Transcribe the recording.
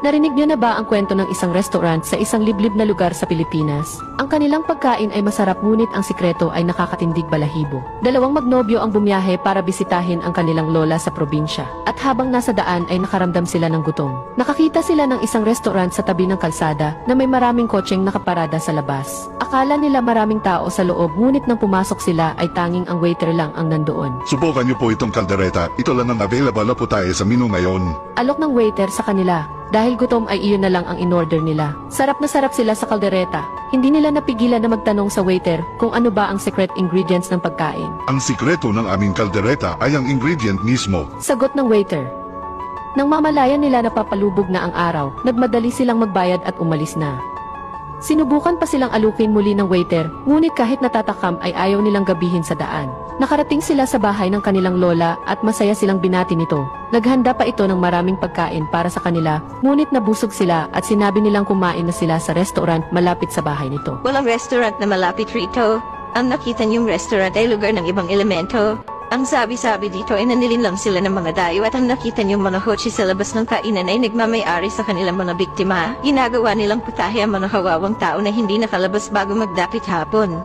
Narinig niyo na ba ang kwento ng isang restaurant sa isang liblib na lugar sa Pilipinas? Ang kanilang pagkain ay masarap ngunit ang sikreto ay nakakatindig balahibo. Dalawang magnobyo ang bumiyahe para bisitahin ang kanilang lola sa probinsya. At habang nasa daan ay nakaramdam sila ng gutom. Nakakita sila ng isang restaurant sa tabi ng kalsada na may maraming kotseng nakaparada sa labas. Akala nila maraming tao sa loob ngunit nang pumasok sila ay tanging ang waiter lang ang nandoon. Subukan niyo po itong kaldereta. Ito lang ang available na po tayo sa menu ngayon. Alok ng waiter sa kanila. Dahil gutom ay iyon na lang ang in-order nila. Sarap na sarap sila sa kaldereta. Hindi nila napigilan na magtanong sa waiter kung ano ba ang secret ingredients ng pagkain. Ang sikreto ng aming kaldereta ay ang ingredient mismo. Sagot ng waiter. Nang mamalayan nila na papalubog na ang araw, nagmadali silang magbayad at umalis na. Sinubukan pa silang alukin muli ng waiter, ngunit kahit natatakam ay ayaw nilang gabihin sa daan. Nakarating sila sa bahay ng kanilang lola at masaya silang binati nito. Naghanda pa ito ng maraming pagkain para sa kanila, ngunit nabusog sila at sinabi nilang kumain na sila sa restaurant malapit sa bahay nito. Walang restaurant na malapit rito. Ang nakita niyong restaurant ay lugar ng ibang elemento. Ang sabi-sabi dito ay nanilin lang sila ng mga dayo at ang nakita niyong mga hochi sa labas ng kainan ay nagmamayari sa kanilang mga biktima. Ginagawa nilang putahe ang mga kawawang tao na hindi nakalabas bago magdapit hapon.